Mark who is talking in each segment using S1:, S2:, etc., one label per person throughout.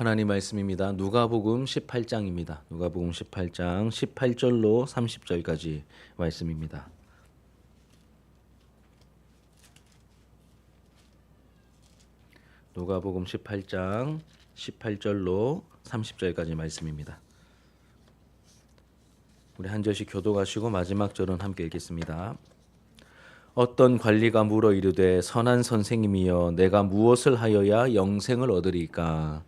S1: 하나님 말씀입니다. 누가복음 18장입니다. 누가복음 18장 18절로 30절까지 말씀입니다. 누가복음 18장 18절로 30절까지 말씀입니다. 우리 한 절씩 교독하시고 마지막 절은 함께 읽겠습니다. 어떤 관리가 물어 이르되 선한 선생님이여 내가 무엇을 하여야 영생을 얻으리까?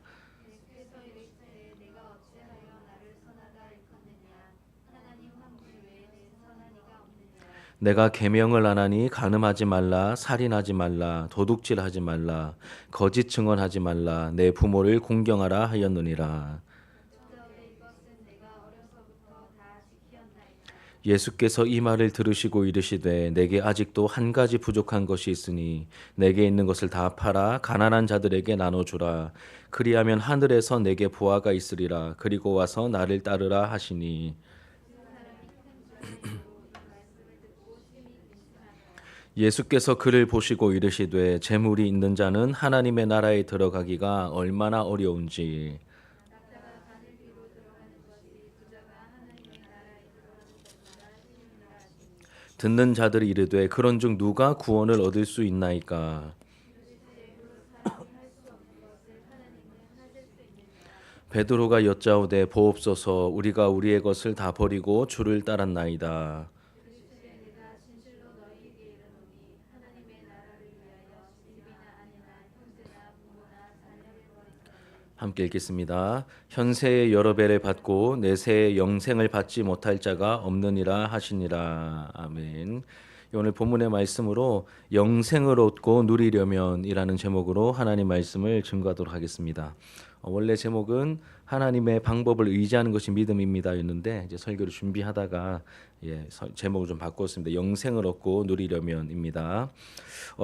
S1: 내가 계명을 안 하니 간음하지 말라, 살인하지 말라, 도둑질하지 말라, 거짓 증언하지 말라, 내 부모를 공경하라 하였느니라. 예수께서 이 말을 들으시고 이르시되 내게 아직도 한 가지 부족한 것이 있으니 내게 있는 것을 다 팔아 가난한 자들에게 나눠주라. 그리하면 하늘에서 내게 보화가 있으리라. 그리고 와서 나를 따르라 하시니 예수께서 그를 보시고 이르시되 재물이 있는 자는 하나님의 나라에 들어가기가 얼마나 어려운지. 듣는 자들이 이르되 그런즉 누가 구원을 얻을 수 있나이까? 베드로가 여짜오되 보옵소서 우리가 우리의 것을 다 버리고 주를 따랐나이다. 함께 읽겠습니다. 현세의 여러 배를 받고 내세의 영생을 받지 못할 자가 없느니라 하시니라. 아멘. 오늘 본문의 말씀으로 영생을 얻고 누리려면이라는 제목으로 하나님 말씀을 증거하도록 하겠습니다. 원래 제목은 하나님의 방법을 의지하는 것이 믿음입니다였는데 이제 설교를 준비하다가 제목을 좀 바꿨습니다. 영생을 얻고 누리려면입니다.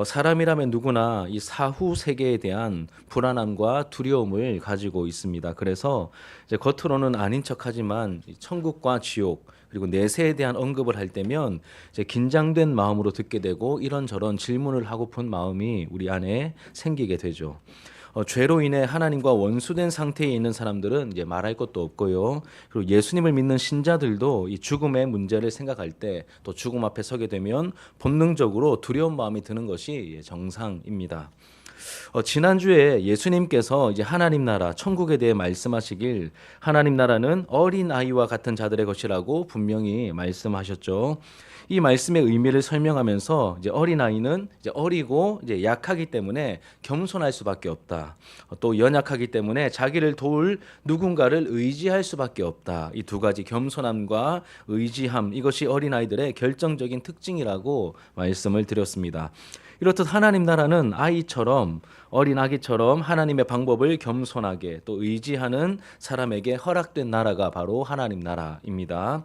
S1: 사람이라면 누구나 이 사후 세계에 대한 불안함과 두려움을 가지고 있습니다. 그래서 이제 겉으로는 아닌 척하지만 천국과 지옥 그리고 내세에 대한 언급을 할 때면 이제 긴장된 마음으로 듣게 되고 이런저런 질문을 하고픈 마음이 우리 안에 생기게 되죠. 죄로 인해 하나님과 원수된 상태에 있는 사람들은 이제 말할 것도 없고요. 그리고 예수님을 믿는 신자들도 이 죽음의 문제를 생각할 때 또 죽음 앞에 서게 되면 본능적으로 두려운 마음이 드는 것이 정상입니다. 지난주에 예수님께서 이제 하나님 나라, 천국에 대해 말씀하시길 하나님 나라는 어린 아이와 같은 자들의 것이라고 분명히 말씀하셨죠. 이 말씀의 의미를 설명하면서 이제 어린 아이는 이제 어리고 이제 약하기 때문에 겸손할 수밖에 없다. 또 연약하기 때문에 자기를 도울 누군가를 의지할 수밖에 없다. 이 두 가지 겸손함과 의지함 이것이 어린 아이들의 결정적인 특징이라고 말씀을 드렸습니다. 이렇듯 하나님 나라는 아이처럼 어린 아기처럼 하나님의 방법을 겸손하게 또 의지하는 사람에게 허락된 나라가 바로 하나님 나라입니다.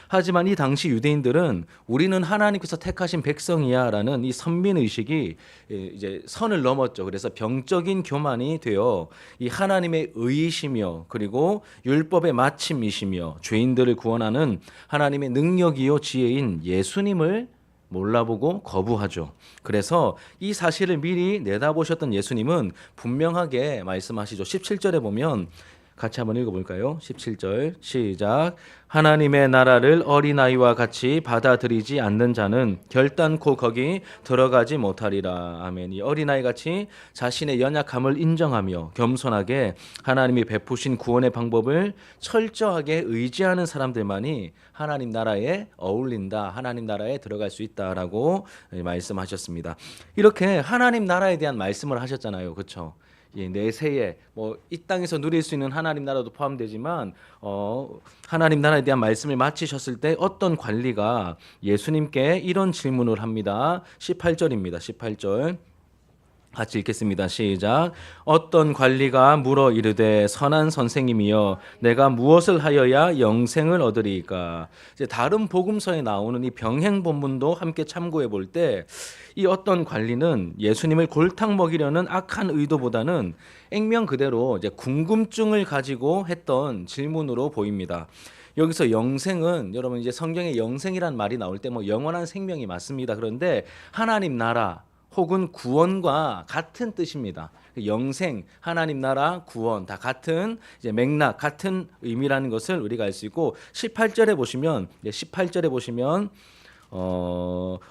S1: 하지만 이 당시 유대인들은 우리는 하나님께서 택하신 백성이야라는 이 선민 의식이 이제 선을 넘었죠. 그래서 병적인 교만이 되어 이 하나님의 의이시며 그리고 율법의 마침이시며 죄인들을 구원하는 하나님의 능력이요 지혜인 예수님을 몰라보고 거부하죠. 그래서 이 사실을 미리 내다보셨던 예수님은 분명하게 말씀하시죠. 17절에 보면 같이 한번 읽어볼까요? 17절 시작. 하나님의 나라를 어린아이와 같이 받아들이지 않는 자는 결단코 거기 들어가지 못하리라. 아멘. 이 어린아이 같이 자신의 연약함을 인정하며 겸손하게 하나님이 베푸신 구원의 방법을 철저하게 의지하는 사람들만이 하나님 나라에 어울린다. 하나님 나라에 들어갈 수 있다라고 말씀하셨습니다. 이렇게 하나님 나라에 대한 말씀을 하셨잖아요. 그렇죠? 내세에 이 땅에서 누릴 수 있는 하나님 나라도 포함되지만 하나님 나라에 대한 말씀을 마치셨을 때 어떤 관리가 예수님께 이런 질문을 합니다. 18절입니다. 18절 같이 읽겠습니다. 시작. 어떤 관리가 물어 이르되 선한 선생님이여 내가 무엇을 하여야 영생을 얻으리까? 이제 다른 복음서에 나오는 이 병행 본문도 함께 참고해 볼 때 이 어떤 관리는 예수님을 골탕 먹이려는 악한 의도보다는 액면 그대로 이제 궁금증을 가지고 했던 질문으로 보입니다. 여기서 영생은 여러분 이제 성경에 영생이란 말이 나올 때 영원한 생명이 맞습니다. 그런데 하나님 나라 혹은 구원과 같은 뜻입니다. 영생, 하나님 나라, 구원 다 같은 이제 맥락, 같은 의미라는 것을 우리가 알 수 있고 18절에 보시면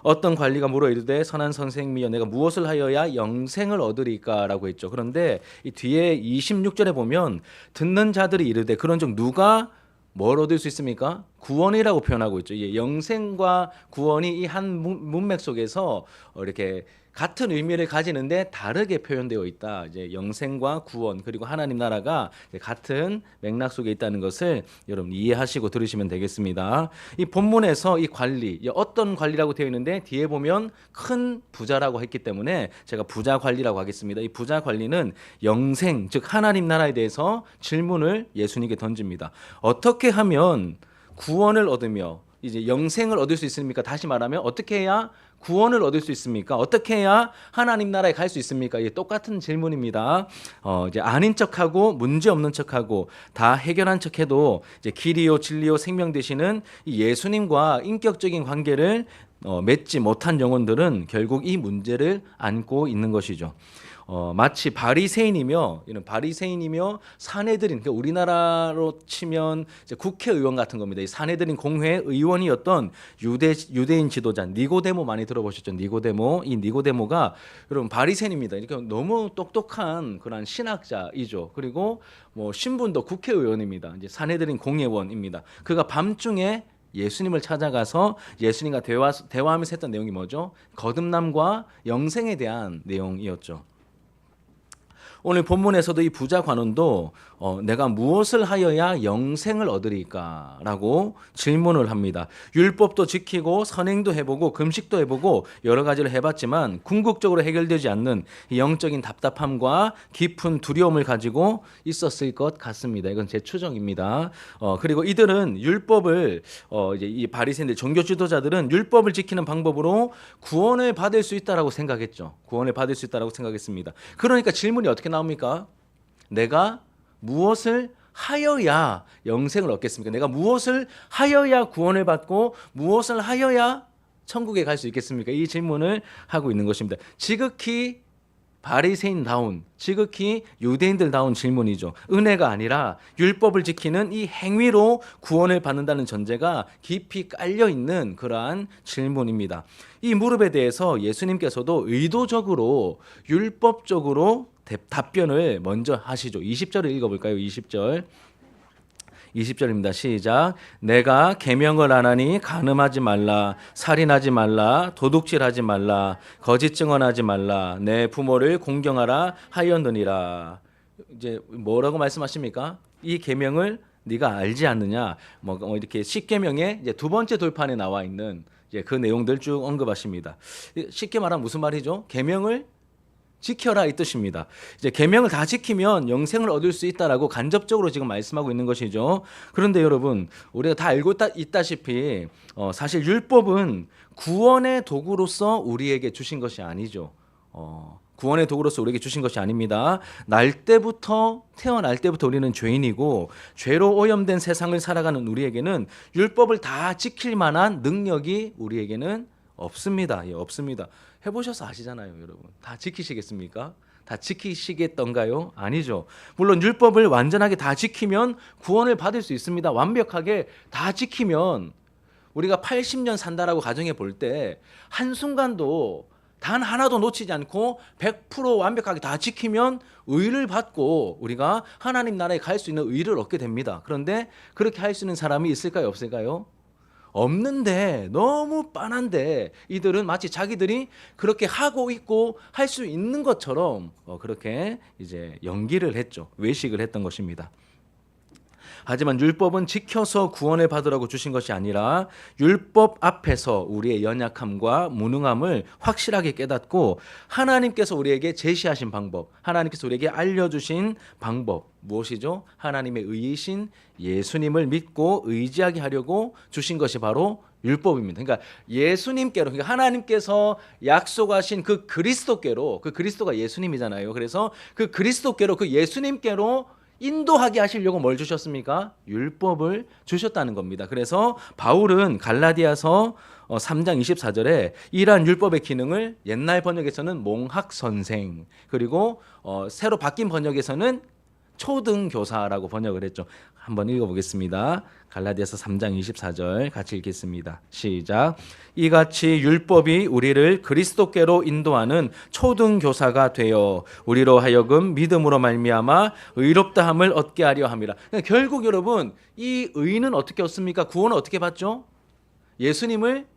S1: 어떤 관리가 물어 이르되 선한 선생님이여 내가 무엇을 하여야 영생을 얻으리까라고 했죠. 그런데 이 뒤에 26절에 보면 듣는 자들이 이르되 그런즉 누가 뭘 얻을 수 있습니까? 구원이라고 표현하고 있죠. 영생과 구원이 이 한 문맥 속에서 이렇게 같은 의미를 가지는데 다르게 표현되어 있다. 이제 영생과 구원 그리고 하나님 나라가 같은 맥락 속에 있다는 것을 여러분 이해하시고 들으시면 되겠습니다. 이 본문에서 이 관리 어떤 관리라고 되어 있는데 뒤에 보면 큰 부자라고 했기 때문에 제가 부자 관리라고 하겠습니다. 이 부자 관리는 영생 즉 하나님 나라에 대해서 질문을 예수님께 던집니다. 어떻게 하면 구원을 얻으며 이제 영생을 얻을 수 있습니까? 다시 말하면 어떻게 해야 구원을 얻을 수 있습니까? 어떻게 해야 하나님 나라에 갈 수 있습니까? 이게 똑같은 질문입니다. 이제 아닌 척하고 문제 없는 척하고 다 해결한 척해도 이제 길이요 진리요 생명 되시는 이 예수님과 인격적인 관계를 맺지 못한 영혼들은 결국 이 문제를 안고 있는 것이죠. 마치 바리새인이며 사내들인 그러니까 우리나라로 치면 이제 국회의원 같은 겁니다. 이 사내들인 공회 의원이었던 유대인 지도자 니고데모 많이 들어보셨죠? 이 니고데모가 여러분 바리새인입니다. 그러니까 너무 똑똑한 그런 신학자이죠. 그리고 뭐 신분도 국회의원입니다. 이제 사내들인 공회원입니다. 그가 밤중에 예수님을 찾아가서 예수님과 대화하면서 했던 내용이 뭐죠? 거듭남과 영생에 대한 내용이었죠. 오늘 본문에서도 이 부자 관원도 내가 무엇을 하여야 영생을 얻으리까라고 질문을 합니다. 율법도 지키고 선행도 해보고 금식도 해보고 여러 가지를 해봤지만 궁극적으로 해결되지 않는 영적인 답답함과 깊은 두려움을 가지고 있었을 것 같습니다. 이건 제 추정입니다. 그리고 이들은 율법을 이제 이 바리새인들 종교 지도자들은 율법을 지키는 방법으로 구원을 받을 수 있다라고 생각했죠. 구원을 받을 수 있다라고 생각했습니다. 그러니까 질문이 어떻게 나옵니까? 내가 무엇을 하여야 영생을 얻겠습니까? 내가 무엇을 하여야 구원을 받고 무엇을 하여야 천국에 갈 수 있겠습니까? 이 질문을 하고 있는 것입니다. 지극히 바리새인다운, 지극히 유대인들다운 질문이죠. 은혜가 아니라 율법을 지키는 이 행위로 구원을 받는다는 전제가 깊이 깔려 있는 그러한 질문입니다. 이 무릎에 대해서 예수님께서도 의도적으로 율법적으로 답변을 먼저 하시죠. 20절을 읽어볼까요? 20절입니다. 시작. 내가 계명을 안 하니 간음하지 말라, 살인하지 말라, 도둑질하지 말라, 거짓 증언하지 말라, 내 부모를 공경하라 하였느니라. 이제 뭐라고 말씀하십니까? 이 계명을 네가 알지 않느냐? 뭐 이렇게 10계명의 이제 두 번째 돌판에 나와 있는 이제 그 내용들 쭉 언급하십니다. 쉽게 말하면 무슨 말이죠? 계명을 지켜라 이 뜻입니다. 이제 계명을 다 지키면 영생을 얻을 수 있다라고 간접적으로 지금 말씀하고 있는 것이죠. 그런데 여러분 우리가 다 알고 있다시피 사실 율법은 구원의 도구로서 우리에게 주신 것이 아니죠. 구원의 도구로서 우리에게 주신 것이 아닙니다. 태어날 때부터 우리는 죄인이고 죄로 오염된 세상을 살아가는 우리에게는 율법을 다 지킬 만한 능력이 우리에게는 없습니다. 없습니다. 해보셔서 아시잖아요, 여러분. 다 지키시겠습니까? 다 지키시겠던가요? 아니죠. 물론 율법을 완전하게 다 지키면 구원을 받을 수 있습니다. 완벽하게 다 지키면 우리가 80년 산다라고 가정해 볼 때 한순간도 단 하나도 놓치지 않고 100% 완벽하게 다 지키면 의를 받고 우리가 하나님 나라에 갈 수 있는 의를 얻게 됩니다. 그런데 그렇게 할 수 있는 사람이 있을까요? 없을까요? 없는데 너무 빤한데 이들은 마치 자기들이 그렇게 하고 있고 할 수 있는 것처럼 그렇게 이제 연기를 했죠. 외식을 했던 것입니다. 하지만 율법은 지켜서 구원을 받으라고 주신 것이 아니라 율법 앞에서 우리의 연약함과 무능함을 확실하게 깨닫고 하나님께서 우리에게 제시하신 방법, 하나님께서 우리에게 알려주신 방법 무엇이죠? 하나님의 의이신 예수님을 믿고 의지하게 하려고 주신 것이 바로 율법입니다. 그러니까 예수님께로, 그러니까 하나님께서 약속하신 그 그리스도께로, 그 그리스도가 예수님이잖아요. 그래서 그 그리스도께로, 그 예수님께로 인도하게 하시려고 뭘 주셨습니까? 율법을 주셨다는 겁니다. 그래서 바울은 갈라디아서 3장 24절에 이러한 율법의 기능을 옛날 번역에서는 몽학선생, 그리고 새로 바뀐 번역에서는 초등교사라고 번역을 했죠. 한번 읽어보겠습니다. 갈라디아서 3장 24절 같이 읽겠습니다. 시작. 이같이 율법이 우리를 그리스도께로 인도하는 초등교사가 되어 우리로 하여금 믿음으로 말미암아 의롭다함을 얻게 하려 함이라. 그러니까 결국 여러분, 이 의는 어떻게 얻습니까? 구원을 어떻게 받죠? 예수님을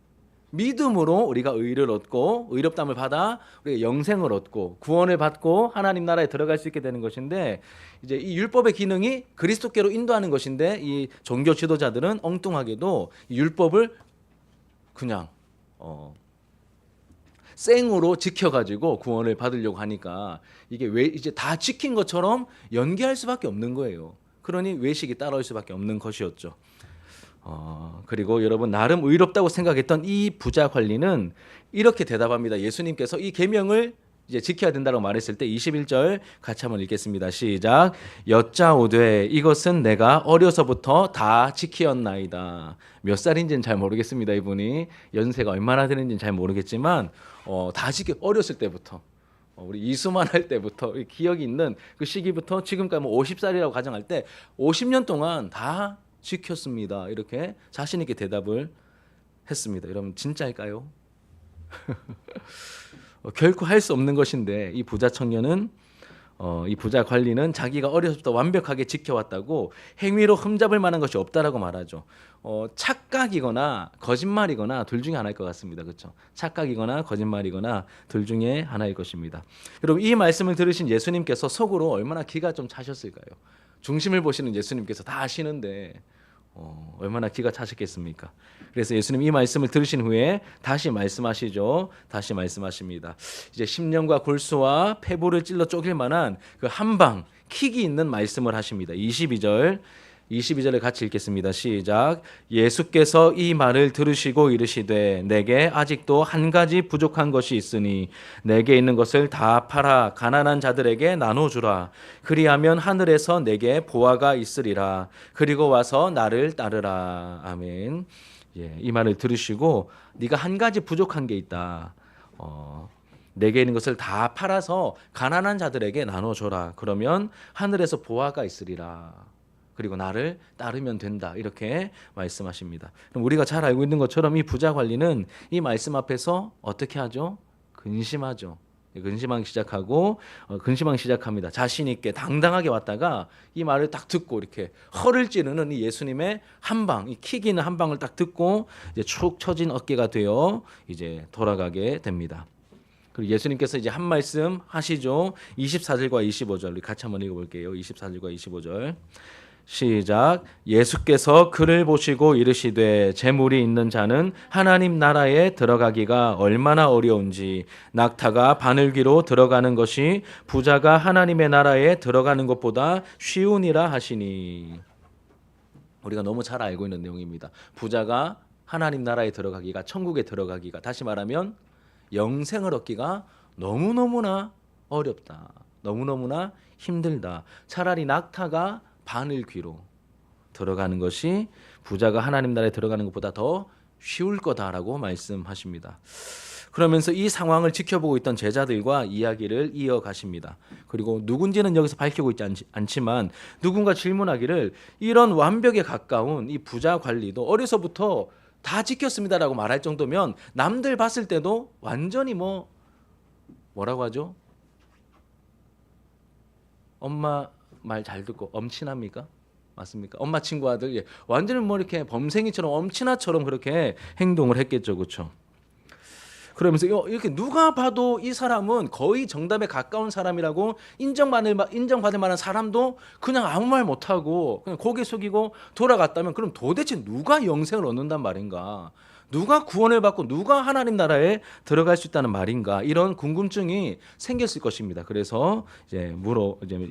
S1: 믿음으로 우리가 의를 얻고 의롭다함을 받아 우리가 영생을 얻고 구원을 받고 하나님 나라에 들어갈 수 있게 되는 것인데, 이제 이 율법의 기능이 그리스도께로 인도하는 것인데 이 종교 지도자들은 엉뚱하게도 이 율법을 그냥 생으로 지켜가지고 구원을 받으려고 하니까 이게 왜 이제 다 지킨 것처럼 연기할 수밖에 없는 거예요. 그러니 외식이 따라올 수밖에 없는 것이었죠. 그리고 여러분, 나름 의롭다고 생각했던 이 부자 관리는 이렇게 대답합니다. 예수님께서 이 계명을 이제 지켜야 된다고 말했을 때 21절 같이 한번 읽겠습니다. 시작. 여짜오되 이것은 내가 어려서부터 다 지키었나이다. 몇 살인지는 잘 모르겠습니다. 이분이 연세가 얼마나 되는지는 잘 모르겠지만 다 어렸을 때부터 우리 이수만 할 때부터 기억이 있는 그 시기부터 지금까지 뭐 50살이라고 가정할 때 50년 동안 다 지켰습니다. 이렇게 자신 있게 대답을 했습니다. 여러분, 진짜일까요? 결코 할 수 없는 것인데 이 부자 청년은 이 부자 관리는 자기가 어려서부터 완벽하게 지켜왔다고 행위로 흠잡을 만한 것이 없다라고 말하죠. 착각이거나 거짓말이거나 둘 중에 하나일 것 같습니다. 그렇죠? 착각이거나 거짓말이거나 둘 중에 하나일 것입니다. 여러분, 이 말씀을 들으신 예수님께서 속으로 얼마나 기가 좀 차셨을까요? 중심을 보시는 예수님께서 다 아시는데 얼마나 기가 차셨겠습니까? 그래서 예수님 이 말씀을 들으신 후에 다시 말씀하시죠. 다시 말씀하십니다. 이제 심령과 골수와 폐부를 찔러 쪼갤 만한 그 한방 킥이 있는 말씀을 하십니다. 22절을 같이 읽겠습니다. 시작. 예수께서 이 말을 들으시고 이르시되 내게 아직도 한 가지 부족한 것이 있으니 내게 있는 것을 다 팔아 가난한 자들에게 나눠주라. 그리하면 하늘에서 내게 보화가 있으리라. 그리고 와서 나를 따르라. 아멘. 이 말을 들으시고 네가 한 가지 부족한 게 있다. 내게 있는 것을 다 팔아서 가난한 자들에게 나눠줘라. 그러면 하늘에서 보화가 있으리라. 그리고 나를 따르면 된다. 이렇게 말씀하십니다. 그럼 우리가 잘 알고 있는 것처럼 이 부자 관리는 이 말씀 앞에서 어떻게 하죠? 근심하죠. 근심하기 시작합니다. 자신 있게 당당하게 왔다가 이 말을 딱 듣고 이렇게 허를 찌르는 이 예수님의 한 방, 이 킥 있는 한 방을 딱 듣고 이제 축 처진 어깨가 되어 이제 돌아가게 됩니다. 그리고 예수님께서 이제 한 말씀 하시죠. 24절과 25절 우리 같이 한번 읽어볼게요. 24절과 25절. 시작. 예수께서 그를 보시고 이르시되 재물이 있는 자는 하나님 나라에 들어가기가 얼마나 어려운지 낙타가 바늘귀로 들어가는 것이 부자가 하나님의 나라에 들어가는 것보다 쉬우니라 하시니. 우리가 너무 잘 알고 있는 내용입니다. 부자가 하나님 나라에 들어가기가, 천국에 들어가기가, 다시 말하면 영생을 얻기가 너무너무나 어렵다. 너무너무나 힘들다. 차라리 낙타가 바늘귀로 들어가는 것이 부자가 하나님 나라에 들어가는 것보다 더 쉬울 거다라고 말씀하십니다. 그러면서 이 상황을 지켜보고 있던 제자들과 이야기를 이어가십니다. 그리고 누군지는 여기서 밝히고 있지 않지만 누군가 질문하기를 이런 완벽에 가까운 이 부자 관리도 어려서부터 다 지켰습니다라고 말할 정도면 남들 봤을 때도 완전히 뭐라고 하죠? 엄마 말 잘 듣고 엄친합니까? 맞습니까? 엄마 친구 아들, 완전히 이렇게 범생이처럼 엄친아처럼 그렇게 행동을 했겠죠, 그렇죠? 그러면서 이렇게 누가 봐도 이 사람은 거의 정답에 가까운 사람이라고 인정받을 만한 사람도 그냥 아무 말 못하고 그냥 고개 숙이고 돌아갔다면, 그럼 도대체 누가 영생을 얻는단 말인가? 누가 구원을 받고 누가 하나님 나라에 들어갈 수 있다는 말인가? 이런 궁금증이 생겼을 것입니다. 그래서 이제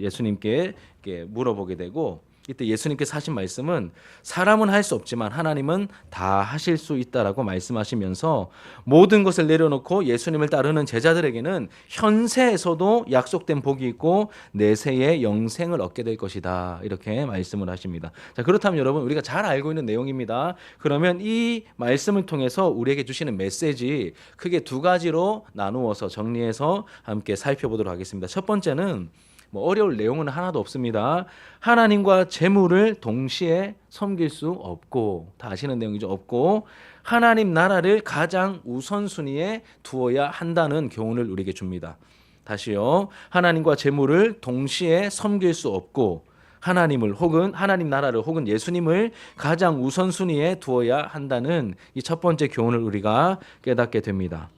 S1: 예수님께 이렇게 물어보게 되고, 이때 예수님께서 하신 말씀은 사람은 할 수 없지만 하나님은 다 하실 수 있다라고 말씀하시면서 모든 것을 내려놓고 예수님을 따르는 제자들에게는 현세에서도 약속된 복이 있고 내세의 영생을 얻게 될 것이다. 이렇게 말씀을 하십니다. 자, 그렇다면 여러분 우리가 잘 알고 있는 내용입니다. 그러면 이 말씀을 통해서 우리에게 주시는 메시지 크게 두 가지로 나누어서 정리해서 함께 살펴보도록 하겠습니다. 첫 번째는 어려울 내용은 하나도 없습니다. 하나님과 재물을 동시에 섬길 수 없고, 다 아시는 내용이죠. 없고 하나님 나라를 가장 우선순위에 두어야 한다는 교훈을 우리에게 줍니다. 다시요. 하나님과 재물을 동시에 섬길 수 없고 하나님을 혹은 하나님 나라를 혹은 예수님을 가장 우선순위에 두어야 한다는 이 첫 번째 교훈을 우리가 깨닫게 됩니다.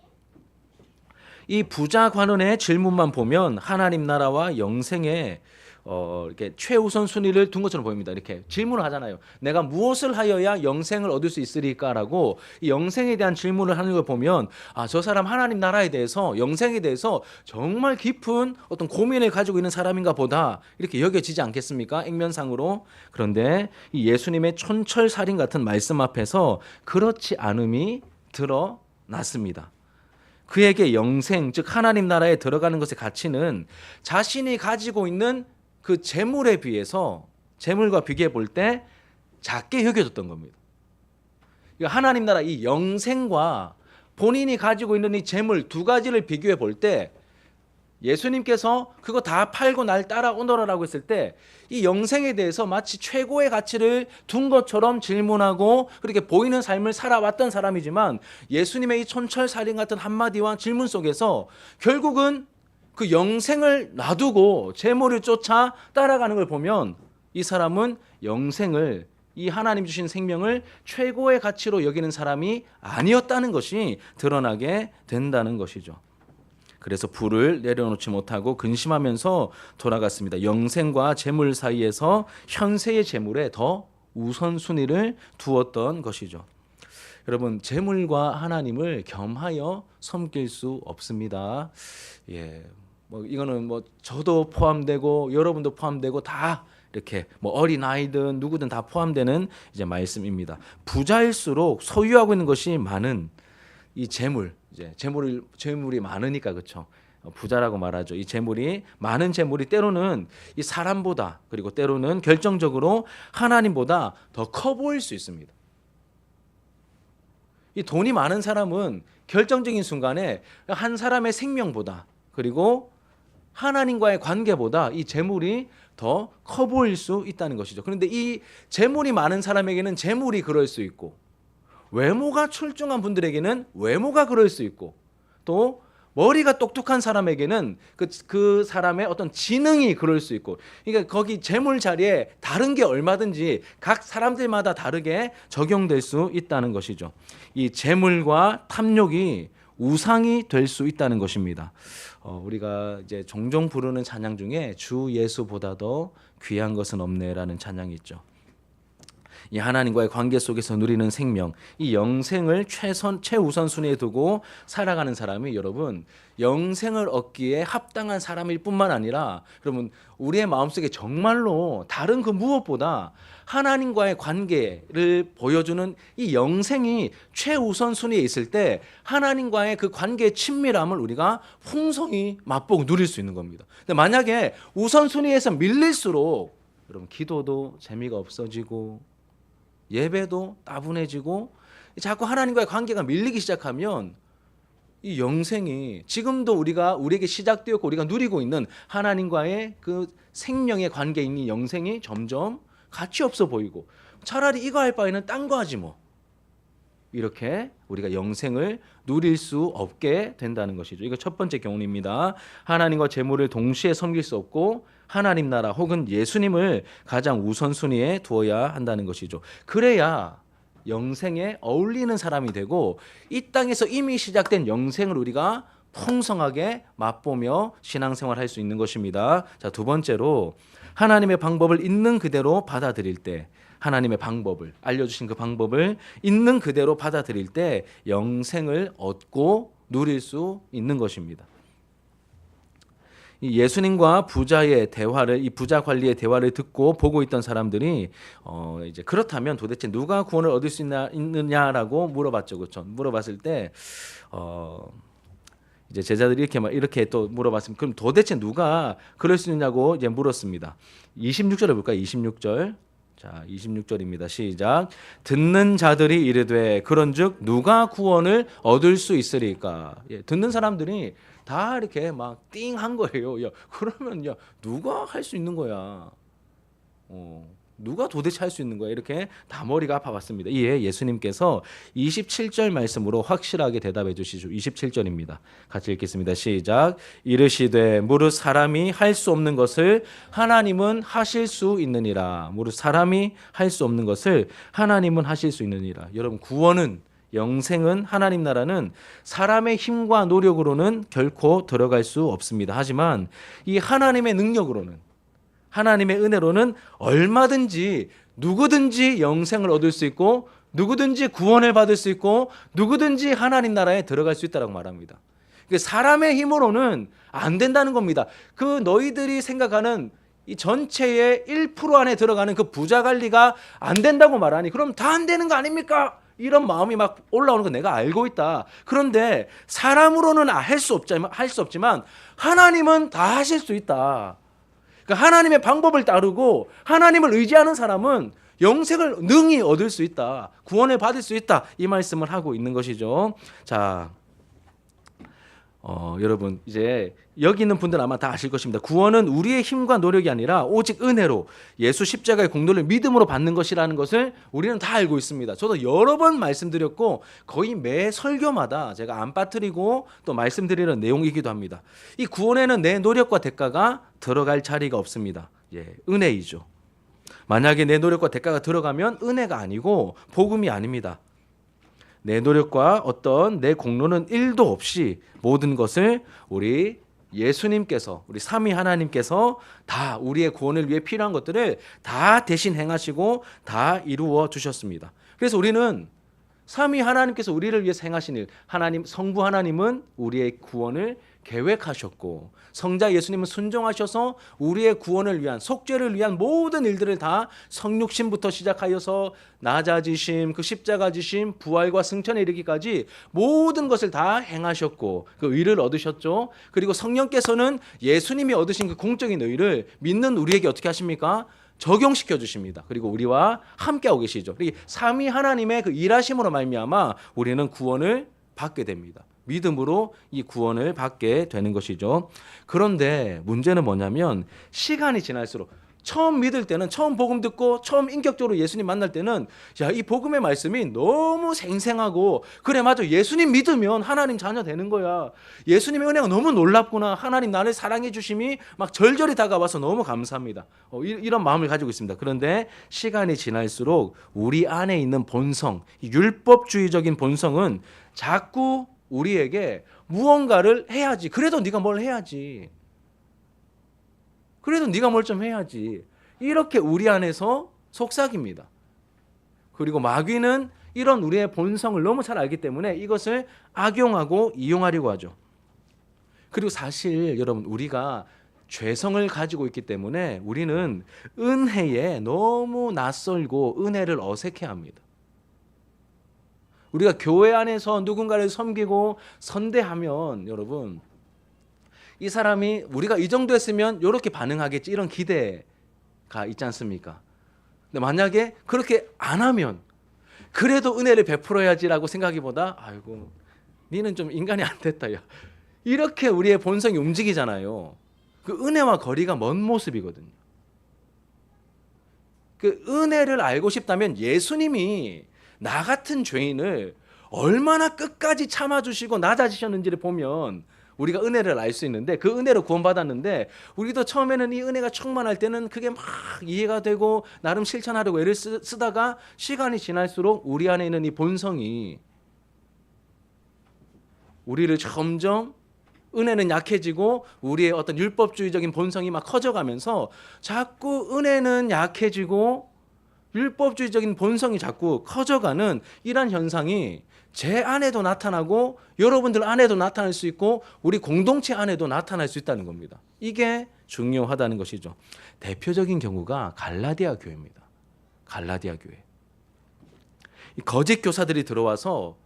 S1: 이 부자 관원의 질문만 보면 하나님 나라와 영생에 이렇게 최우선 순위를 둔 것처럼 보입니다. 이렇게 질문을 하잖아요. 내가 무엇을 하여야 영생을 얻을 수 있으리까라고 이 영생에 대한 질문을 하는 걸 보면 저 사람 하나님 나라에 대해서 영생에 대해서 정말 깊은 어떤 고민을 가지고 있는 사람인가 보다 이렇게 여겨지지 않겠습니까? 액면상으로. 그런데 이 예수님의 촌철살인 같은 말씀 앞에서 그렇지 않음이 드러났습니다. 그에게 영생, 즉 하나님 나라에 들어가는 것의 가치는 자신이 가지고 있는 그 재물에 비해서 재물과 비교해 볼 때 작게 여겨졌던 겁니다. 하나님 나라 이 영생과 본인이 가지고 있는 이 재물 두 가지를 비교해 볼 때 예수님께서 그거 다 팔고 날 따라오너라라고 했을 때 이 영생에 대해서 마치 최고의 가치를 둔 것처럼 질문하고 그렇게 보이는 삶을 살아왔던 사람이지만 예수님의 이 촌철살인 같은 한마디와 질문 속에서 결국은 그 영생을 놔두고 재물을 쫓아 따라가는 걸 보면 이 사람은 영생을 이 하나님 주신 생명을 최고의 가치로 여기는 사람이 아니었다는 것이 드러나게 된다는 것이죠. 그래서 불을 내려놓지 못하고 근심하면서 돌아갔습니다. 영생과 재물 사이에서 현세의 재물에 더 우선순위를 두었던 것이죠. 여러분, 재물과 하나님을 겸하여 섬길 수 없습니다. 이거는 저도 포함되고 여러분도 포함되고 다 이렇게 어린 아이든 누구든 다 포함되는 이제 말씀입니다. 부자일수록 소유하고 있는 것이 많은 이 재물, 재물이 많으니까 그렇죠. 부자라고 말하죠. 이 재물이 많은 재물이 때로는 이 사람보다 그리고 때로는 결정적으로 하나님보다 더 커 보일 수 있습니다. 이 돈이 많은 사람은 결정적인 순간에 한 사람의 생명보다 그리고 하나님과의 관계보다 이 재물이 더 커 보일 수 있다는 것이죠. 그런데 이 재물이 많은 사람에게는 재물이 그럴 수 있고 외모가 출중한 분들에게는 외모가 그럴 수 있고 또 머리가 똑똑한 사람에게는 그 사람의 어떤 지능이 그럴 수 있고 그러니까 거기 재물 자리에 다른 게 얼마든지 각 사람들마다 다르게 적용될 수 있다는 것이죠. 이 재물과 탐욕이 우상이 될 수 있다는 것입니다. 우리가 이제 종종 부르는 찬양 중에 주 예수보다도 귀한 것은 없네라는 찬양이 있죠. 이 하나님과의 관계 속에서 누리는 생명, 이 영생을 최우선 순위에 두고 살아가는 사람이 여러분 영생을 얻기에 합당한 사람일 뿐만 아니라 여러분 우리의 마음속에 정말로 다른 그 무엇보다 하나님과의 관계를 보여주는 이 영생이 최우선 순위에 있을 때 하나님과의 그 관계의 친밀함을 우리가 풍성히 맛보고 누릴 수 있는 겁니다. 근데 만약에 우선순위에서 밀릴수록 여러분 기도도 재미가 없어지고 예배도 따분해지고 자꾸 하나님과의 관계가 밀리기 시작하면 이 영생이 지금도 우리에게 시작되었고 우리가 누리고 있는 하나님과의 그 생명의 관계에 있는 영생이 점점 가치 없어 보이고 차라리 이거 할 바에는 딴 거 하지 뭐 이렇게 우리가 영생을 누릴 수 없게 된다는 것이죠. 이거 첫 번째 교훈입니다. 하나님과 재물을 동시에 섬길 수 없고 하나님 나라 혹은 예수님을 가장 우선순위에 두어야 한다는 것이죠. 그래야 영생에 어울리는 사람이 되고 이 땅에서 이미 시작된 영생을 우리가 풍성하게 맛보며 신앙생활을 할 수 있는 것입니다. 자, 두 번째로 하나님의 방법을 있는 그대로 받아들일 때 하나님의 방법을 알려주신 그 방법을 있는 그대로 받아들일 때 영생을 얻고 누릴 수 있는 것입니다. 이 예수님과 부자의 대화를, 이 부자 관리의 대화를 듣고 보고 있던 사람들이 이제 그렇다면 도대체 누가 구원을 얻을 수 있느냐라고 물어봤죠, 그렇죠? 물어봤을 때 이제 제자들이 이렇게 또 물어봤습니다. 그럼 도대체 누가 그럴 수 있느냐고 이제 물었습니다. 26절을 볼까요? 26절. 자, 26절입니다. 시작. 듣는 자들이 이르되 그런즉 누가 구원을 얻을 수 있으리까? 예, 듣는 사람들이 다 이렇게 막 띵한 거예요. 야, 그러면 누가 할 수 있는 거야? 누가 도대체 할 수 있는 거야? 이렇게 다 머리가 아파봤습니다. 이에 예수님께서 27절 말씀으로 확실하게 대답해 주시죠. 27절입니다. 같이 읽겠습니다. 시작. 이르시되 무릇 사람이 할 수 없는 것을 하나님은 하실 수 있느니라. 무릇 사람이 할 수 없는 것을 하나님은 하실 수 있느니라. 여러분, 구원은, 영생은, 하나님 나라는 사람의 힘과 노력으로는 결코 들어갈 수 없습니다. 하지만 이 하나님의 능력으로는, 하나님의 은혜로는 얼마든지 누구든지 영생을 얻을 수 있고 누구든지 구원을 받을 수 있고 누구든지 하나님 나라에 들어갈 수 있다고 말합니다. 사람의 힘으로는 안 된다는 겁니다. 그 너희들이 생각하는 이 전체의 1% 안에 들어가는 그 부자 관리가 안 된다고 말하니 그럼 다 안 되는 거 아닙니까? 이런 마음이 막 올라오는 거 내가 알고 있다. 그런데 사람으로는 할 수 없지만 하나님은 다 하실 수 있다. 그러니까 하나님의 방법을 따르고 하나님을 의지하는 사람은 영생을 능히 얻을 수 있다. 구원을 받을 수 있다. 이 말씀을 하고 있는 것이죠. 자, 여러분 이제 여기 있는 분들 아마 다 아실 것입니다. 구원은 우리의 힘과 노력이 아니라 오직 은혜로 예수 십자가의 공로를 믿음으로 받는 것이라는 것을 우리는 다 알고 있습니다. 저도 여러 번 말씀드렸고 거의 매 설교마다 제가 안 빠뜨리고 또 말씀드리는 내용이기도 합니다. 이 구원에는 내 노력과 대가가 들어갈 자리가 없습니다. 예, 은혜이죠. 만약에 내 노력과 대가가 들어가면 은혜가 아니고 복음이 아닙니다. 내 노력과 어떤 내 공로는 1도 없이 모든 것을 우리 예수님께서, 우리 삼위 하나님께서 다 우리의 구원을 위해 필요한 것들을 다 대신 행하시고 다 이루어 주셨습니다. 그래서 우리는 삼위 하나님께서 우리를 위해서 행하신 일, 하나님, 성부 하나님은 우리의 구원을 계획하셨고 성자 예수님은 순종하셔서 우리의 구원을 위한, 속죄를 위한 모든 일들을 다 성육신부터 시작하여서 낮아지심, 그 십자가 지심, 부활과 승천에 이르기까지 모든 것을 다 행하셨고 그 의를 얻으셨죠. 그리고 성령께서는 예수님이 얻으신 그 공적인 의를 믿는 우리에게 어떻게 하십니까? 적용시켜 주십니다. 그리고 우리와 함께하고 계시죠. 삼위 하나님의 그 일하심으로 말미암아 우리는 구원을 받게 됩니다. 믿음으로 이 구원을 받게 되는 것이죠. 그런데 문제는 뭐냐면 시간이 지날수록 처음 믿을 때는, 처음 복음 듣고 처음 인격적으로 예수님 만날 때는 이 복음의 말씀이 너무 생생하고 그래 맞아, 예수님 믿으면 하나님 자녀 되는 거야. 예수님의 은혜가 너무 놀랍구나. 하나님 나를 사랑해 주심이 막 절절히 다가와서 너무 감사합니다. 이런 마음을 가지고 있습니다. 그런데 시간이 지날수록 우리 안에 있는 본성, 율법주의적인 본성은 자꾸 우리에게 무언가를 해야지. 그래도 네가 뭘 해야지. 그래도 네가 뭘 좀 해야지. 이렇게 우리 안에서 속삭입니다. 그리고 마귀는 이런 우리의 본성을 너무 잘 알기 때문에 이것을 악용하고 이용하려고 하죠. 그리고 사실 여러분 우리가 죄성을 가지고 있기 때문에 우리는 은혜에 너무 낯설고 은혜를 어색해합니다. 우리가 교회 안에서 누군가를 섬기고 선대하면 여러분 이 사람이 우리가 이 정도 했으면 이렇게 반응하겠지, 이런 기대가 있지 않습니까? 근데 만약에 그렇게 안 하면 그래도 은혜를 베풀어야지라고 생각하기보다 아이고 니는 좀 인간이 안 됐다 야, 이렇게 우리의 본성이 움직이잖아요. 그 은혜와 거리가 먼 모습이거든요. 그 은혜를 알고 싶다면 예수님이 나 같은 죄인을 얼마나 끝까지 참아주시고 낮아지셨는지를 보면 우리가 은혜를 알 수 있는데, 그 은혜로 구원받았는데 우리도 처음에는 이 은혜가 충만할 때는 그게 막 이해가 되고 나름 실천하려고 애를 쓰다가 시간이 지날수록 우리 안에 있는 이 본성이 우리를 점점, 은혜는 약해지고 우리의 어떤 율법주의적인 본성이 막 커져가면서 자꾸 은혜는 약해지고 율법주의적인 본성이 자꾸 커져가는 이런 현상이 제 안에도 나타나고 여러분들 안에도 나타날 수 있고 우리 공동체 안에도 나타날 수 있다는 겁니다. 이게 중요하다는 것이죠. 대표적인 경우가 갈라디아 교회입니다. 갈라디아 교회. 이 거짓 교사들이 들어와서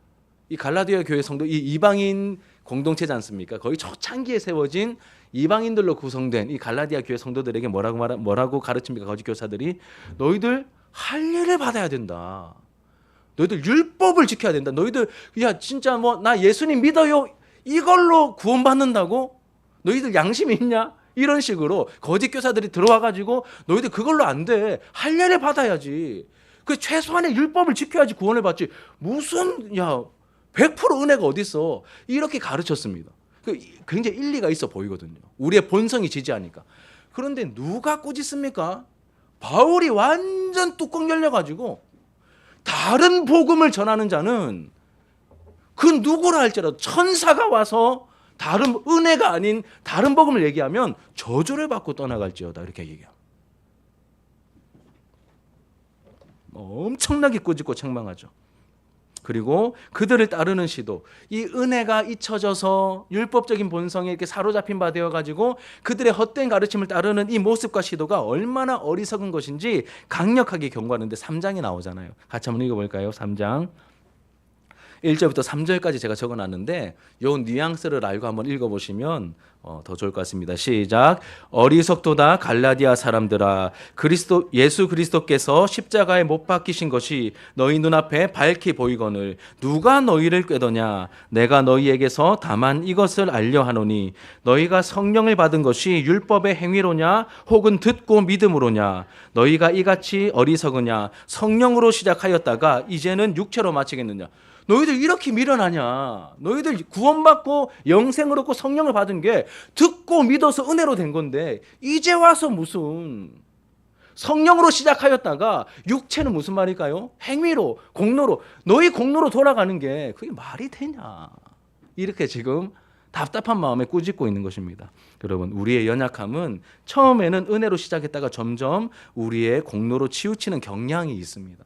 S1: 이 갈라디아 교회 성도, 이 이방인 공동체지 않습니까? 거의 초창기에 세워진 이방인들로 구성된 이 갈라디아 교회 성도들에게 뭐라고 가르칩니까? 거짓 교사들이 너희들 할례를 받아야 된다. 너희들 율법을 지켜야 된다. 너희들 야 진짜 뭐 나 예수님 믿어요. 이걸로 구원받는다고? 너희들 양심이 있냐? 이런 식으로 거짓 교사들이 들어와 가지고 너희들 그걸로 안 돼. 할례를 받아야지. 그 최소한의 율법을 지켜야지 구원을 받지. 무슨 100% 은혜가 어디 있어? 이렇게 가르쳤습니다. 굉장히 일리가 있어 보이거든요. 우리의 본성이 지지하니까. 그런데 누가 꾸짖습니까? 바울이 완전 뚜껑 열려가지고 다른 복음을 전하는 자는 그 누구라 할지라도 천사가 와서 다른 은혜가 아닌 다른 복음을 얘기하면 저주를 받고 떠나갈지어다 이렇게 얘기해요. 엄청나게 꾸짖고 책망하죠. 그리고 그들을 따르는 시도, 이 은혜가 잊혀져서 율법적인 본성에 이렇게 사로잡힌 바 되어가지고 그들의 헛된 가르침을 따르는 이 모습과 시도가 얼마나 어리석은 것인지 강력하게 경고하는데 3장이 나오잖아요. 같이 한번 읽어볼까요? 3장 1절부터 3절까지 제가 적어놨는데 요 뉘앙스를 알고 한번 읽어보시면 더 좋을 것 같습니다. 시작. 어리석도다 갈라디아 사람들아, 예수 그리스도께서 십자가에 못 박히신 것이 너희 눈앞에 밝히 보이거늘 누가 너희를 꾀더냐? 내가 너희에게서 다만 이것을 알려 하노니 너희가 성령을 받은 것이 율법의 행위로냐 혹은 듣고 믿음으로냐? 너희가 이같이 어리석으냐? 성령으로 시작하였다가 이제는 육체로 마치겠느냐? 너희들 이렇게 미련하냐? 너희들 구원받고 영생을 얻고 성령을 받은 게 듣고 믿어서 은혜로 된 건데 이제 와서 무슨 성령으로 시작하였다가 육체는 무슨 말일까요? 행위로, 공로로, 너희 공로로 돌아가는 게 그게 말이 되냐? 이렇게 지금 답답한 마음에 꾸짖고 있는 것입니다. 여러분, 우리의 연약함은 처음에는 은혜로 시작했다가 점점 우리의 공로로 치우치는 경향이 있습니다.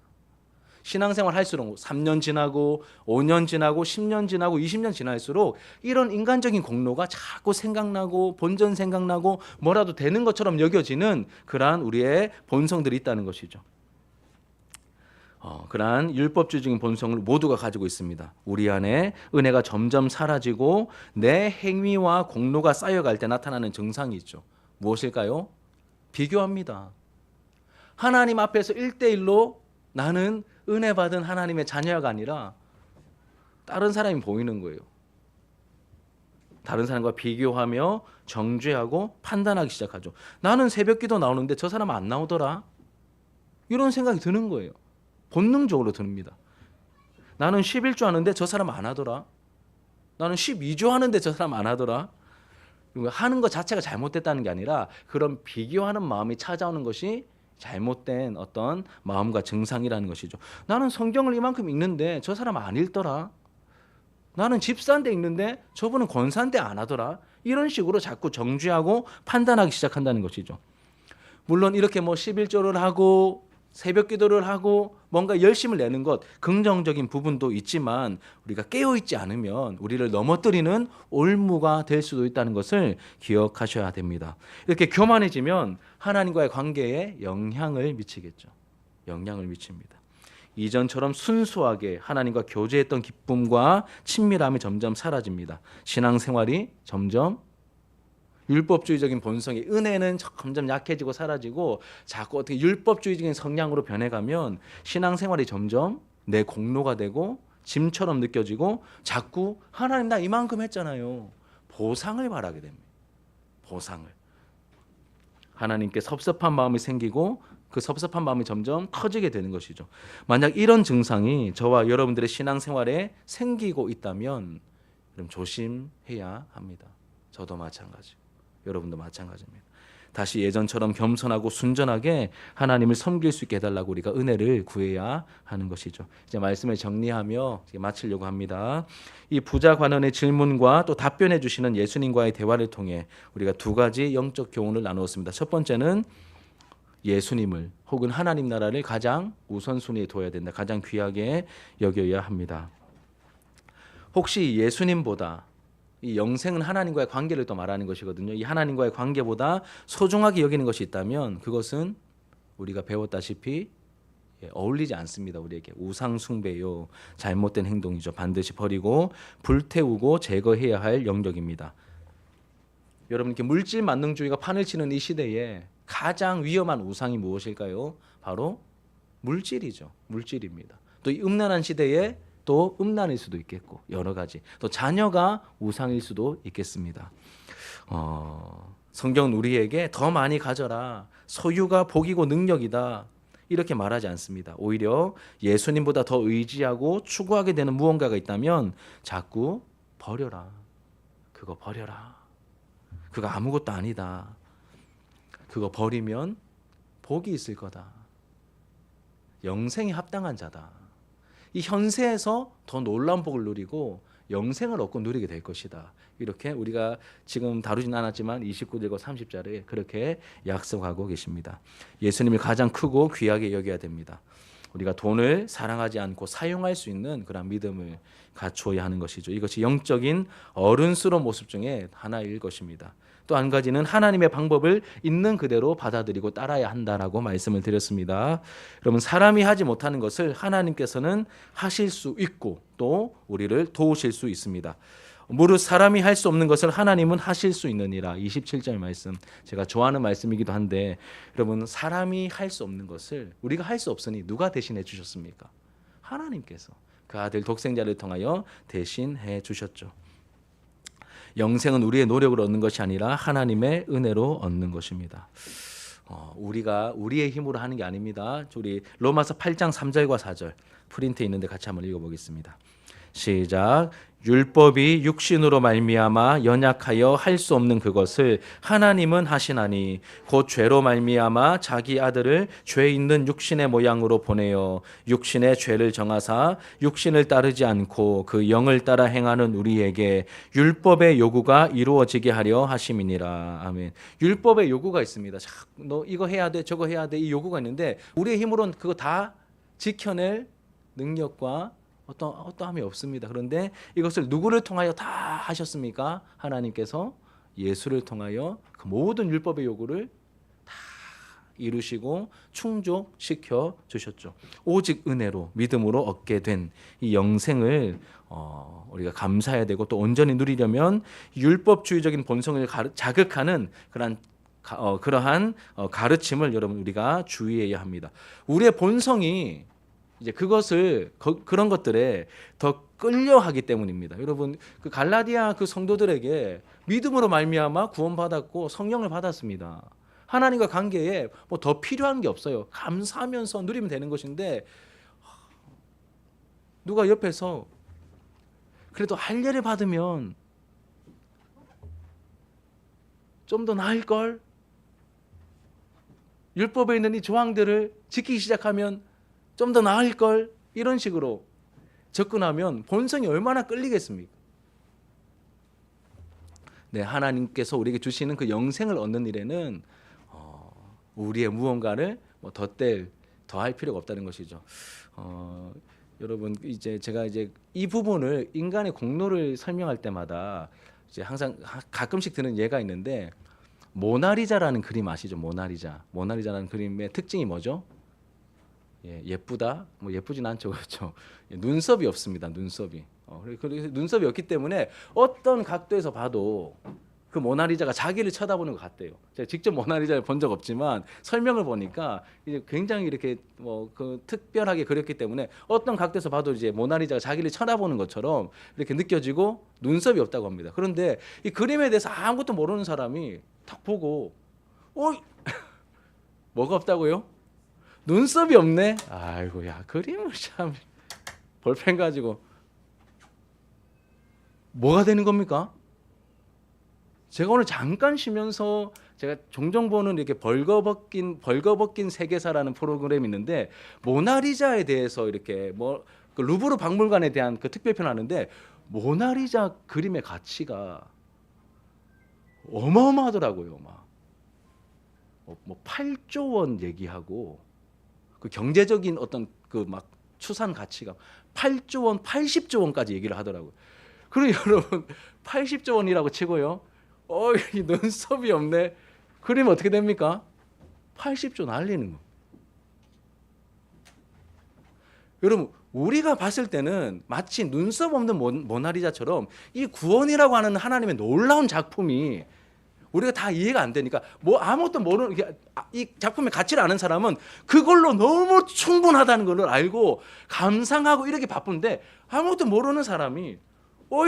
S1: 신앙생활 할수록 3년 지나고 5년 지나고 10년 지나고 20년 지날수록 이런 인간적인 공로가 자꾸 생각나고 본전 생각나고 뭐라도 되는 것처럼 여겨지는 그러한 우리의 본성들이 있다는 것이죠. 그러한 율법주의적인 본성을 모두가 가지고 있습니다. 우리 안에 은혜가 점점 사라지고 내 행위와 공로가 쌓여갈 때 나타나는 증상이 있죠. 무엇일까요? 비교합니다. 하나님 앞에서 1대1로 나는 은혜 받은 하나님의 자녀가 아니라 다른 사람이 보이는 거예요. 다른 사람과 비교하며 정죄하고 판단하기 시작하죠. 나는 새벽기도 나오는데 저 사람 안 나오더라. 이런 생각이 드는 거예요. 본능적으로 듭니다. 나는 11조 하는데 저 사람 안 하더라. 나는 12조 하는데 저 사람 안 하더라. 하는 것 자체가 잘못됐다는 게 아니라 그런 비교하는 마음이 찾아오는 것이 잘못된 어떤 마음과 증상이라는 것이죠. 나는 성경을 이만큼 읽는데 저 사람 안 읽더라. 나는 집사인데 읽는데 저분은 권사인데 안 하더라. 이런 식으로 자꾸 정죄하고 판단하기 시작한다는 것이죠. 물론 이렇게 11조를 하고 새벽 기도를 하고 뭔가 열심을 내는 것 긍정적인 부분도 있지만 우리가 깨어있지 않으면 우리를 넘어뜨리는 올무가 될 수도 있다는 것을 기억하셔야 됩니다. 이렇게 교만해지면 하나님과의 관계에 영향을 미치겠죠. 영향을 미칩니다. 이전처럼 순수하게 하나님과 교제했던 기쁨과 친밀함이 점점 사라집니다. 신앙생활이 점점 율법주의적인 본성이 은혜는 점점 약해지고 사라지고 자꾸 어떻게 율법주의적인 성향으로 변해가면 신앙생활이 점점 내 공로가 되고 짐처럼 느껴지고 자꾸 하나님 나 이만큼 했잖아요. 보상을 바라게 됩니다. 보상을. 하나님께 섭섭한 마음이 생기고 그 섭섭한 마음이 점점 커지게 되는 것이죠. 만약 이런 증상이 저와 여러분들의 신앙생활에 생기고 있다면 그럼 조심해야 합니다. 저도 마찬가지고 여러분도 마찬가지입니다. 다시 예전처럼 겸손하고 순전하게 하나님을 섬길 수 있게 해달라고 우리가 은혜를 구해야 하는 것이죠. 이제 말씀을 정리하며 마치려고 합니다. 이 부자 관원의 질문과 또 답변해 주시는 예수님과의 대화를 통해 우리가 두 가지 영적 교훈을 나누었습니다. 첫 번째는 예수님을 혹은 하나님 나라를 가장 우선순위에 둬야 된다. 가장 귀하게 여겨야 합니다. 혹시 예수님보다 이 영생은 하나님과의 관계를 또 말하는 것이거든요. 이 하나님과의 관계보다 소중하게 여기는 것이 있다면 그것은 우리가 배웠다시피 어울리지 않습니다. 우리에게 우상 숭배요, 잘못된 행동이죠. 반드시 버리고 불태우고 제거해야 할 영역입니다. 여러분, 이렇게 물질 만능주의가 판을 치는 이 시대에 가장 위험한 우상이 무엇일까요? 바로 물질이죠. 물질입니다. 또 이 음란한 시대에 또 음란일 수도 있겠고 여러 가지. 또 자녀가 우상일 수도 있겠습니다. 성경은 우리에게 더 많이 가져라. 소유가 복이고 능력이다. 이렇게 말하지 않습니다. 오히려 예수님보다 더 의지하고 추구하게 되는 무언가가 있다면 자꾸 버려라. 그거 버려라. 그거 아무것도 아니다. 그거 버리면 복이 있을 거다. 영생에 합당한 자다. 이 현세에서 더 놀라운 복을 누리고 영생을 얻고 누리게 될 것이다. 이렇게 우리가 지금 다루진 않았지만 29절과 30절에 그렇게 약속하고 계십니다. 예수님을 가장 크고 귀하게 여겨야 됩니다. 우리가 돈을 사랑하지 않고 사용할 수 있는 그런 믿음을 갖추어야 하는 것이죠. 이것이 영적인 어른스러운 모습 중에 하나일 것입니다. 또 한 가지는 하나님의 방법을 있는 그대로 받아들이고 따라야 한다라고 말씀을 드렸습니다. 여러분, 사람이 하지 못하는 것을 하나님께서는 하실 수 있고 또 우리를 도우실 수 있습니다. 무릇 사람이 할 수 없는 것을 하나님은 하실 수 있느니라. 27절 말씀, 제가 좋아하는 말씀이기도 한데, 여러분, 사람이 할 수 없는 것을 우리가 할 수 없으니 누가 대신해 주셨습니까? 하나님께서 그 아들 독생자를 통하여 대신해 주셨죠. 영생은 우리의 노력으로 얻는 것이 아니라 하나님의 은혜로 얻는 것입니다. 우리가 우리의 힘으로 하는 게 아닙니다. 우리 로마서 8장 3절과 4절 프린트에 있는데 같이 한번 읽어보겠습니다. 시작. 율법이 육신으로 말미암아 연약하여 할 수 없는 그것을 하나님은 하시나니 곧 죄로 말미암아 자기 아들을 죄 있는 육신의 모양으로 보내어 육신의 죄를 정하사 육신을 따르지 않고 그 영을 따라 행하는 우리에게 율법의 요구가 이루어지게 하려 하심이니라. 아멘. 율법의 요구가 있습니다. 너 이거 해야 돼, 저거 해야 돼, 이 요구가 있는데 우리의 힘으로는 그거 다 지켜낼 능력과 어떠함이 없습니다. 그런데 이것을 누구를 통하여 다 하셨습니까? 하나님께서 예수를 통하여 그 모든 율법의 요구를 다 이루시고 충족시켜 주셨죠. 오직 은혜로 믿음으로 얻게 된 이 영생을 우리가 감사해야 되고 또 온전히 누리려면 율법주의적인 본성을 자극하는 그러한 가르침을 여러분 우리가 주의해야 합니다. 우리의 본성이 이제 그것을 그런 것들에 더 끌려하기 때문입니다. 여러분, 그 갈라디아 그 성도들에게 믿음으로 말미암아 구원받았고 성령을 받았습니다. 하나님과 관계에 뭐 더 필요한 게 없어요. 감사하면서 누리면 되는 것인데 누가 옆에서 그래도 할례를 받으면 좀 더 나을 걸, 율법에 있는 이 조항들을 지키기 시작하면 좀 더 나을 걸, 이런 식으로 접근하면 본성이 얼마나 끌리겠습니까? 네, 하나님께서 우리에게 주시는 그 영생을 얻는 일에는 우리의 무언가를 더할 필요가 없다는 것이죠. 여러분, 이제 제가 이 부분을 인간의 공로를 설명할 때마다 이제 항상 가끔씩 드는 예가 있는데, 모나리자라는 그림 아시죠? 모나리자라는 그림의 특징이 뭐죠? 예쁘다? 뭐 예쁘진 않죠, 그렇죠? 눈썹이 없습니다. 눈썹이. 그래서 눈썹이 없기 때문에 어떤 각도에서 봐도 그 모나리자가 자기를 쳐다보는 것 같대요. 제가 직접 모나리자를 본 적 없지만 설명을 보니까 이제 굉장히 이렇게 그 특별하게 그렸기 때문에 어떤 각도에서 봐도 이제 모나리자가 자기를 쳐다보는 것처럼 이렇게 느껴지고 눈썹이 없다고 합니다. 그런데 이 그림에 대해서 아무것도 모르는 사람이 딱 보고 뭐가 없다고요? 눈썹이 없네. 아이고, 야, 그림을 참 볼펜 가지고 뭐가 되는 겁니까? 제가 오늘 잠깐 쉬면서 제가 종종 보는 이렇게 벌거벗긴 세계사라는 프로그램이 있는데, 모나리자에 대해서 이렇게 그 루브르 박물관에 대한 그 특별편 하는데, 모나리자 그림의 가치가 어마어마하더라고요. 뭐 8조 원 얘기하고, 그 경제적인 어떤 그 추산 가치가 8조 원, 80조 원까지 얘기를 하더라고요. 그리고 여러분 80조 원이라고 치고요. 이 눈썹이 없네. 그러면 어떻게 됩니까? 80조 날리는 거. 여러분 우리가 봤을 때는 마치 눈썹 없는 모나리자처럼 이 구원이라고 하는 하나님의 놀라운 작품이 우리가 다 이해가 안 되니까 아무것도 모르는 이 작품의 가치를 아는 사람은 그걸로 너무 충분하다는 걸 알고 감상하고 이렇게 바쁜데 아무것도 모르는 사람이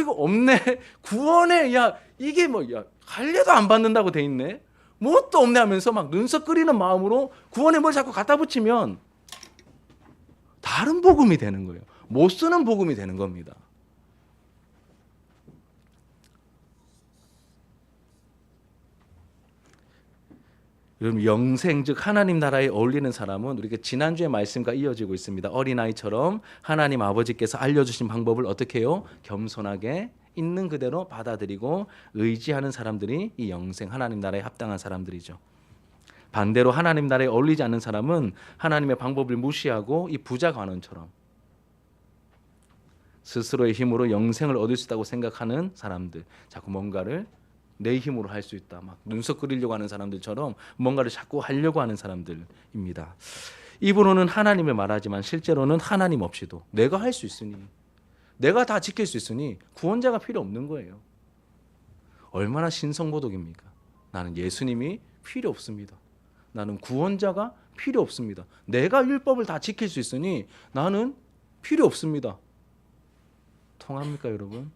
S1: 이거 없네. 구원에 이게 할례도 안 받는다고 돼 있네. 뭣도 없네 하면서 막 눈썹 끓이는 마음으로 구원에 뭘 자꾸 갖다 붙이면 다른 복음이 되는 거예요. 못 쓰는 복음이 되는 겁니다. 여러분 영생 즉 하나님 나라에 어울리는 사람은 우리가 지난주의 말씀과 이어지고 있습니다. 어린아이처럼 하나님 아버지께서 알려주신 방법을 어떻게 해요? 겸손하게 있는 그대로 받아들이고 의지하는 사람들이 이 영생 하나님 나라에 합당한 사람들이죠. 반대로 하나님 나라에 어울리지 않는 사람은 하나님의 방법을 무시하고 이 부자 관원처럼 스스로의 힘으로 영생을 얻을 수 있다고 생각하는 사람들, 자꾸 뭔가를 내 힘으로 할 수 있다, 막 눈썹 그리려고 하는 사람들처럼 뭔가를 자꾸 하려고 하는 사람들입니다. 입으로는 하나님을 말하지만 실제로는 하나님 없이도 내가 할 수 있으니, 내가 다 지킬 수 있으니 구원자가 필요 없는 거예요. 얼마나 신성모독입니까? 나는 예수님이 필요 없습니다. 나는 구원자가 필요 없습니다. 내가 율법을 다 지킬 수 있으니 나는 필요 없습니다. 통합니까 여러분?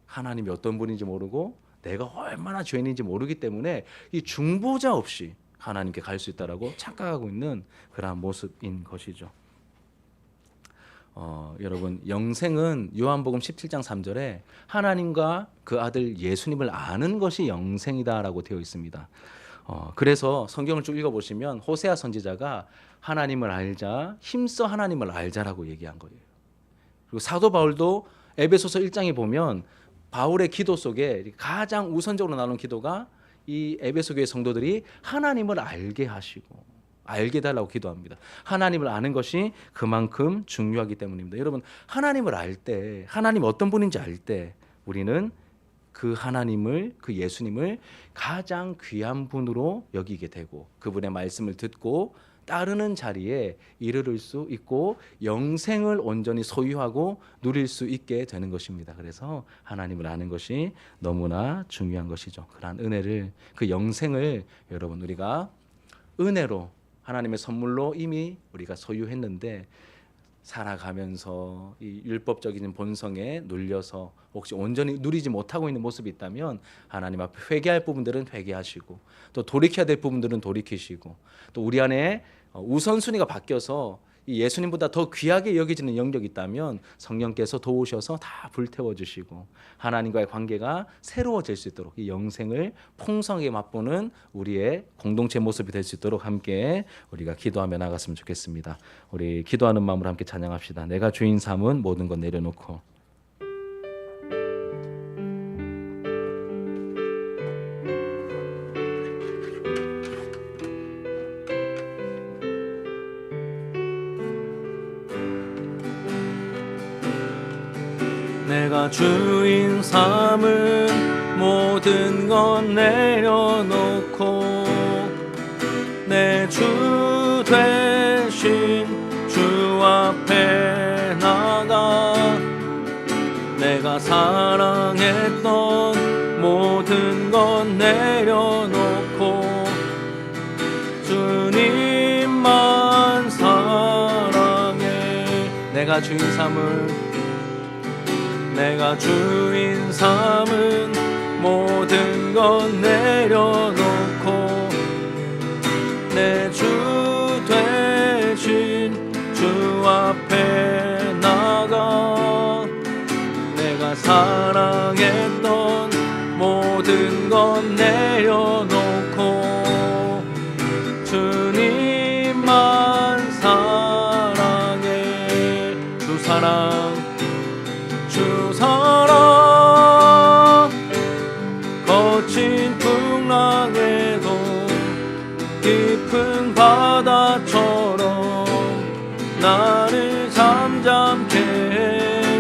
S1: 하나님이 어떤 분인지 모르고 내가 얼마나 죄인인지 모르기 때문에 이 중보자 없이 하나님께 갈 수 있다라고 착각하고 있는 그러한 모습인 것이죠. 여러분 영생은 요한복음 17장 3절에 하나님과 그 아들 예수님을 아는 것이 영생이다라고 되어 있습니다. 그래서 성경을 쭉 읽어보시면 호세아 선지자가 하나님을 알자, 힘써 하나님을 알자라고 얘기한 거예요. 그리고 사도 바울도 에베소서 1장에 보면 바울의 기도 속에 가장 우선적으로 나오는 기도가 이 에베소 교회 성도들이 하나님을 알게 하시고 알게 달라고 기도합니다. 하나님을 아는 것이 그만큼 중요하기 때문입니다. 여러분 하나님을 알 때, 하나님 어떤 분인지 알 때 우리는 그 하나님을, 그 예수님을 가장 귀한 분으로 여기게 되고 그분의 말씀을 듣고 따르는 자리에 이르를 수 있고 영생을 온전히 소유하고 누릴 수 있게 되는 것입니다. 그래서 하나님을 아는 것이 너무나 중요한 것이죠. 그러한 은혜를, 그 영생을 여러분 우리가 은혜로 하나님의 선물로 이미 우리가 소유했는데 살아가면서 이 율법적인 본성에 눌려서 혹시 온전히 누리지 못하고 있는 모습이 있다면 하나님 앞에 회개할 부분들은 회개하시고 또 돌이켜야 될 부분들은 돌이키시고 또 우리 안에 우선순위가 바뀌어서 이 예수님보다 더 귀하게 여겨지는 영역이 있다면 성령께서 도우셔서 다 불태워 주시고 하나님과의 관계가 새로워질 수 있도록 이 영생을 풍성하게 맛보는 우리의 공동체 모습이 될 수 있도록 함께 우리가 기도하며 나갔으면 좋겠습니다. 우리 기도하는 마음으로 함께 찬양합시다. 내가 주인 삼은 모든 것 내려놓고. 내가 주인 삼은 모든 것 내려놓고 내 주 되신 주 앞에 나가 내가 사랑했던 모든 것 내려놓고 주님만 사랑해. 내가 주인 삼은 모든 것 내려놓고 내 주 되신 주 앞에 나가 내가 사랑했던 모든 것 내려놓고 주님만 사랑해. 주 사랑 거친 풍랑에도 깊은 바다처럼 나를 잠잠케 해.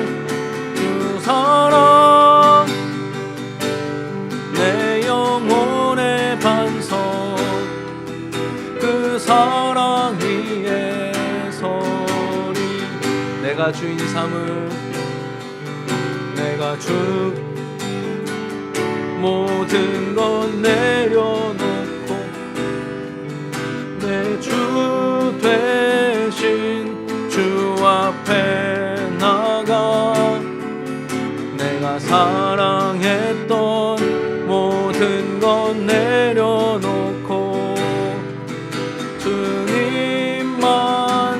S1: 주 사랑 사랑 위에 서리. 내가 주인 삼을 내가 주 모든 것 내려놓고 내 주 되신 주 앞에 나가 내가 사랑했던 모든 것 내려놓고 주님만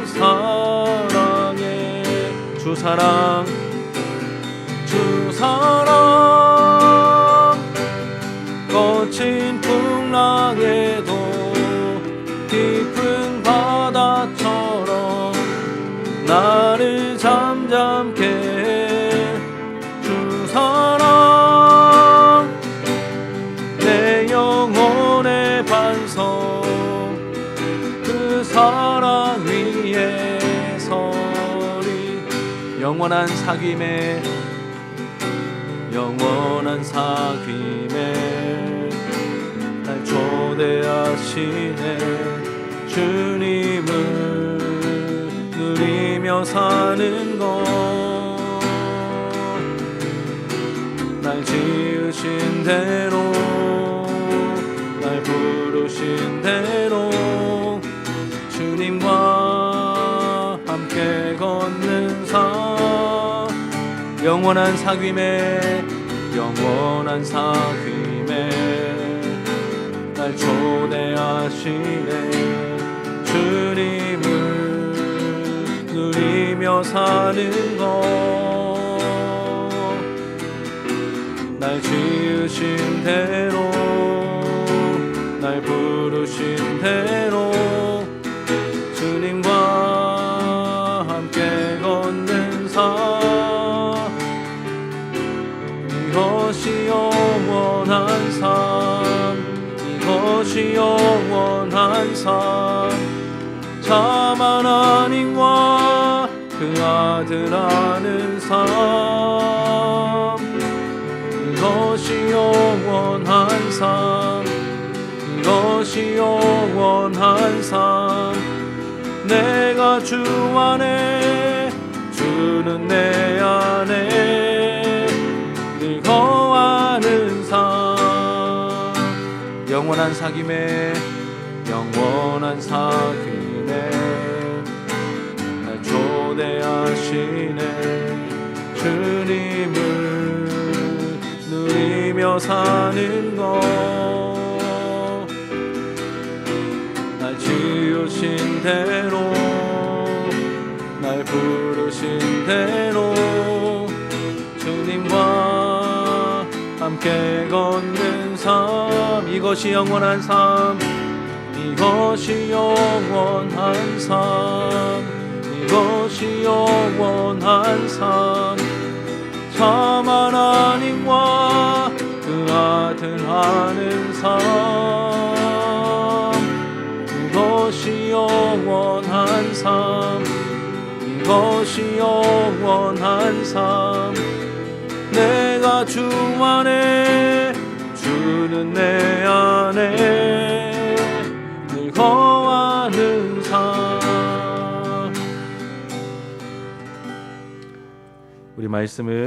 S1: 사랑해. 주 사랑 주 사랑 거친 풍랑에도 깊은 바다처럼 나를 잠잠케 해. 주 사랑 내 영혼의 반석 그 사랑 위에 서리. 영원한 사귐에 영원한 사귐에 날 초대하시네. 주님을 누리며 사는 것 날 지으신 대로 날 부르신 대로 주님과 함께 걷는 삶. 영원한 사귐에 영원한 사귐에 날 초대하시네. 주님을 누리며 사는 것 날 지으신 대로 날 부르신 대로 주님과 함께 걷는 삶. 이것이 영원한 삶 이것이 영원한 삶. 참 하나님과 그 아들 아는 삶. 이것이 영원한 삶 이것이 영원한 삶. 내가 주 안에 주는 내 안에 늘 거하는 삶. 영원한 사귐에 영원한 사귐에 날 초대하시네. 주님을 누리며 사는 것 날 지으신 대로 날 부르신 대로 주님과 함께 걷는 삶. 이것이 영원한 삶 이것이 영원한 삶 이것이 영원한 삶. 참 하나님과 그 아들 아는 삶. 이것이 영원한 삶 이것이 영원한 삶. 내가 주 안에 주는 내 안에 늘 거하는 삶. 우리 말씀은